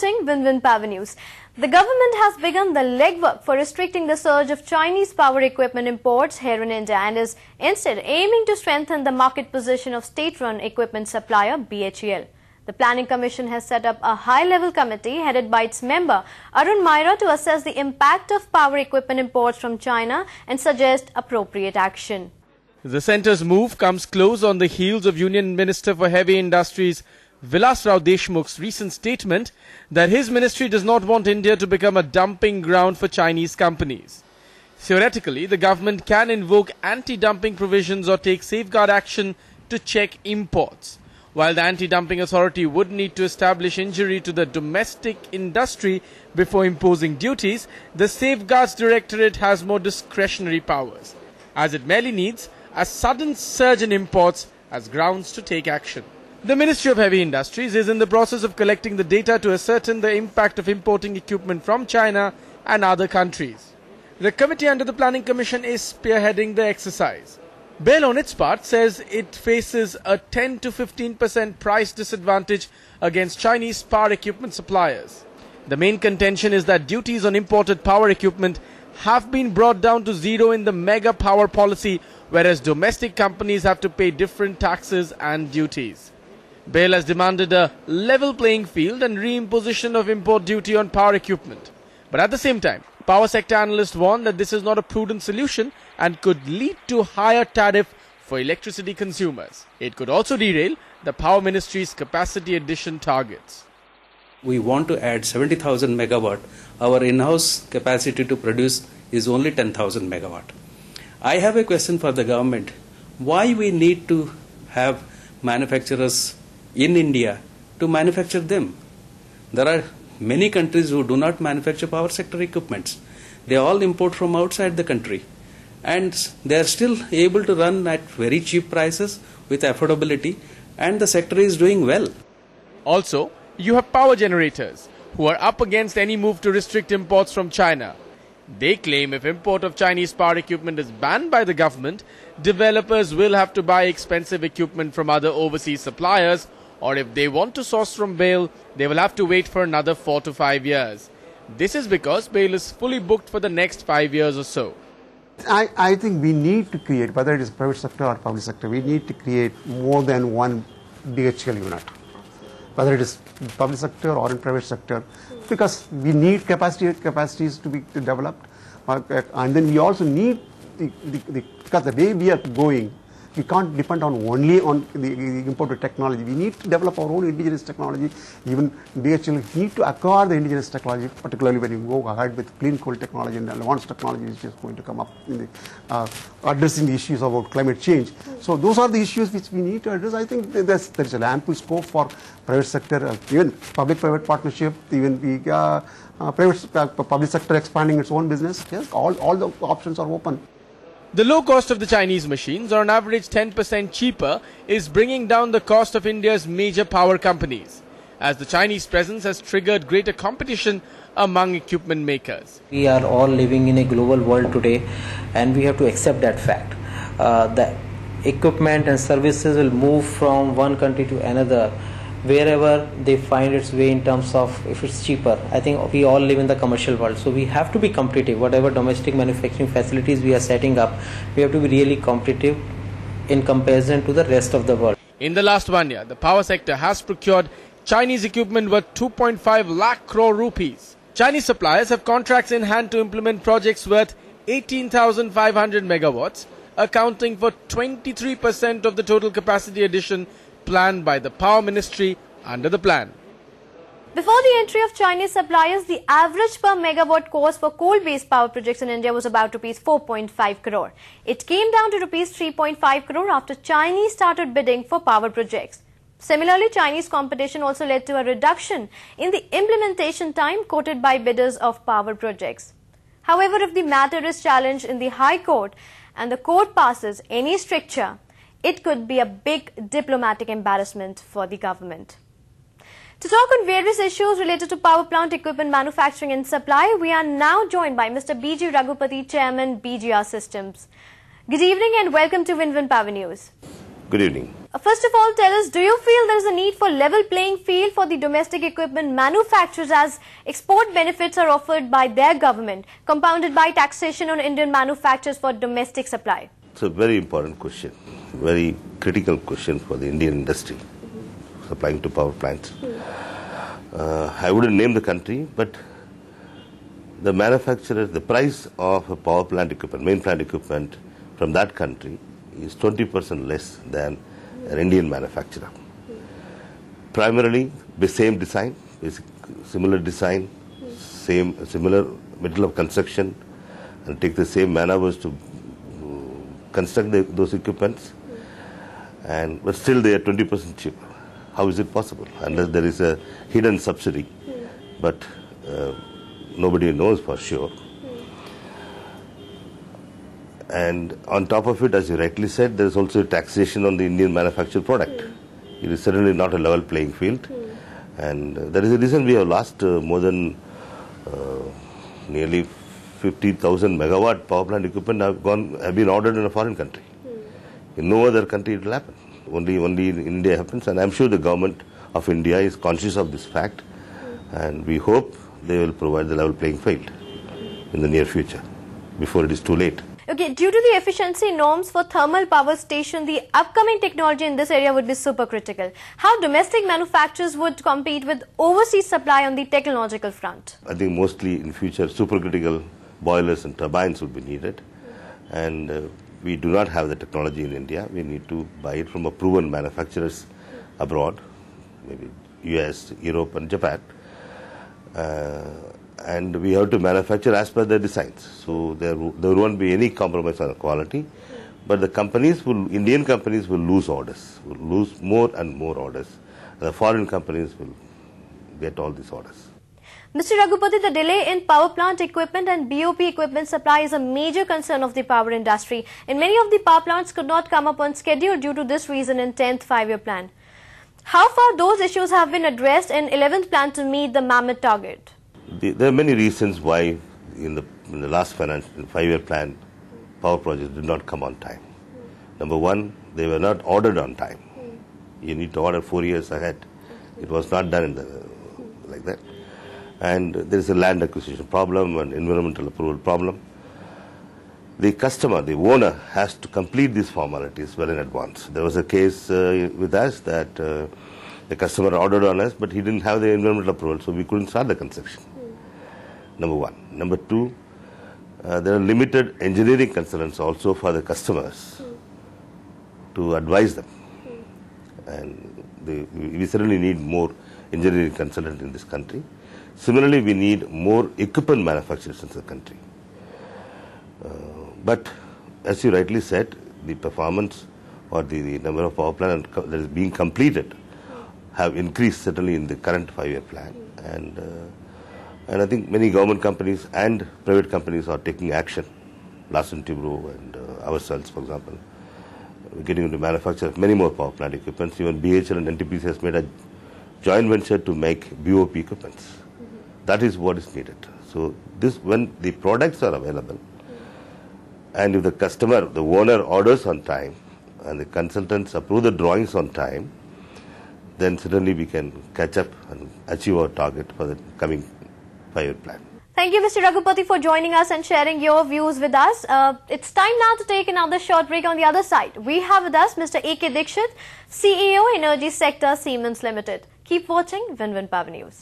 watching Win-Win Power News. The government has begun the legwork for restricting the surge of Chinese power equipment imports here in India and is instead aiming to strengthen the market position of state-run equipment supplier BHEL. The Planning Commission has set up a high-level committee headed by its member Arun Maira to assess the impact of power equipment imports from China and suggest appropriate action. The centre's move comes close on the heels of Union Minister for Heavy Industries Vilas Rao Deshmukh's recent statement that his ministry does not want India to become a dumping ground for Chinese companies. Theoretically, the government can invoke anti-dumping provisions or take safeguard action to check imports. While the anti-dumping authority would need to establish injury to the domestic industry before imposing duties, the Safeguards Directorate has more discretionary powers, as it merely needs a sudden surge in imports as grounds to take action. The Ministry of Heavy Industries is in the process of collecting the data to ascertain the impact of importing equipment from China and other countries. The committee under the Planning Commission is spearheading the exercise. BHEL on its part says it faces a 10 to 15% price disadvantage against Chinese power equipment suppliers. The main contention is that duties on imported power equipment have been brought down to zero in the mega power policy, whereas domestic companies have to pay different taxes and duties. BHEL has demanded a level playing field and reimposition of import duty on power equipment. But at the same time, power sector analysts warn that this is not a prudent solution and could lead to higher tariff for electricity consumers. It could also derail the Power Ministry's capacity addition targets. We want to add 70,000 megawatt. Our in-house capacity to produce is only 10,000 megawatt. I have a question for the government. Why we need to have manufacturers in India to manufacture them? There are many countries who do not manufacture power sector equipments. They all import from outside the country. And they are still able to run at very cheap prices with affordability, and the sector is doing well. Also, you have power generators who are up against any move to restrict imports from China. They claim if import of Chinese power equipment is banned by the government, developers will have to buy expensive equipment from other overseas suppliers, or if they want to source from BHEL, they will have to wait for another 4 to 5 years. This is because BHEL is fully booked for the next 5 years or so. I think we need to create, whether it is private sector or public sector, we need to create more than one BHEL unit, whether it is public sector or in private sector, because we need capacities to be developed, and then we also need because the way we are going, we can't depend on only on the imported technology. We need to develop our own indigenous technology. Even BHEL need to acquire the indigenous technology, particularly when you go ahead with clean coal technology and advanced technology which is going to come up in the addressing the issues about climate change. So those are the issues which we need to address. I think there is an ample scope for private sector, even public-private partnership, even the public sector expanding its own business. Yes, all the options are open. The low cost of the Chinese machines, or on average 10% cheaper, is bringing down the cost of India's major power companies, as the Chinese presence has triggered greater competition among equipment makers. We are all living in a global world today, and we have to accept that fact. The equipment and services will move from one country to another wherever they find its way in terms of if it's cheaper. I think we all live in the commercial world, so we have to be competitive. Whatever domestic manufacturing facilities we are setting up, we have to be really competitive in comparison to the rest of the world. In the last 1 year, the power sector has procured Chinese equipment worth 2.5 lakh crore rupees. Chinese suppliers have contracts in hand to implement projects worth 18,500 megawatts, accounting for 23% of the total capacity addition planned by the Power Ministry under the plan. Before the entry of Chinese suppliers, the average per megawatt cost for coal-based power projects in India was about rupees 4.5 crore. It came down to rupees 3.5 crore after Chinese started bidding for power projects. Similarly, Chinese competition also led to a reduction in the implementation time quoted by bidders of power projects. However, if the matter is challenged in the High Court and the court passes any stricture, it could be a big diplomatic embarrassment for the government. To talk on various issues related to power plant equipment manufacturing and supply, we are now joined by Mr. B.G. Raghupati, Chairman, BGR Systems. Good evening and welcome to Win-Win Power News. Good evening. First of all, tell us, do you feel there is a need for level playing field for the domestic equipment manufacturers as export benefits are offered by their government, compounded by taxation on Indian manufacturers for domestic supply? It's a very important question, very critical question for the Indian industry supplying to power plants. I wouldn't name the country, but the manufacturer, the price of a power plant equipment, main plant equipment from that country is 20% less than an Indian manufacturer. Primarily the same design, similar design, similar method of construction, and take the same man-hours to construct those equipments, but still they are 20% cheaper. How is it possible? Unless there is a hidden subsidy, but nobody knows for sure. And on top of it, as you rightly said, there is also taxation on the Indian manufactured product. It is certainly not a level playing field. And that is the reason we have lost more than nearly 50,000 megawatt power plant equipment have been ordered in a foreign country. In no other country it will happen. Only in India happens, and I'm sure the government of India is conscious of this fact, and we hope they will provide the level playing field in the near future, before it is too late. Okay, due to the efficiency norms for thermal power station, the upcoming technology in this area would be supercritical. How domestic manufacturers would compete with overseas supply on the technological front? I think mostly in future supercritical boilers and turbines would be needed, and we do not have the technology in India. We need to buy it from a proven manufacturers abroad, maybe US, Europe and Japan. And we have to manufacture as per their designs. So there won't be any compromise on quality. But the companies Indian companies will lose orders, will lose more and more orders. And the foreign companies will get all these orders. Mr. Raghupati, the delay in power plant equipment and BOP equipment supply is a major concern of the power industry. And many of the power plants could not come up on schedule due to this reason in 10th five-year plan. How far those issues have been addressed in 11th plan to meet the mammoth target? There are many reasons why in the last financial five-year plan, power projects did not come on time. Number one, they were not ordered on time. You need to order 4 years ahead. It was not done like that. And there is a land acquisition problem and environmental approval problem. The customer, the owner, has to complete these formalities well in advance. There was a case with us that the customer ordered on us, but he didn't have the environmental approval, so we couldn't start the construction. Number one. Number two, there are limited engineering consultants also for the customers to advise them. And we certainly need more engineering consultants in this country. Similarly, we need more equipment manufacturers in the country. But as you rightly said, the performance or the number of power plants that is being completed have increased certainly in the current five-year plan. And I think many government companies and private companies are taking action. Larsen & Toubro and ourselves, for example, we're getting into manufacture of many more power plant equipments. Even BHEL and NTPC has made a joint venture to make BOP equipments. That is what is needed. So when the products are available, and if the customer, the owner orders on time, and the consultants approve the drawings on time, then certainly we can catch up and achieve our target for the coming five-year plan. Thank you, Mr. Raghupati, for joining us and sharing your views with us. It's time now to take another short break. On the other side, we have with us Mr. A.K. Dixit, CEO, Energy Sector, Siemens Limited. Keep watching Win Win Power News.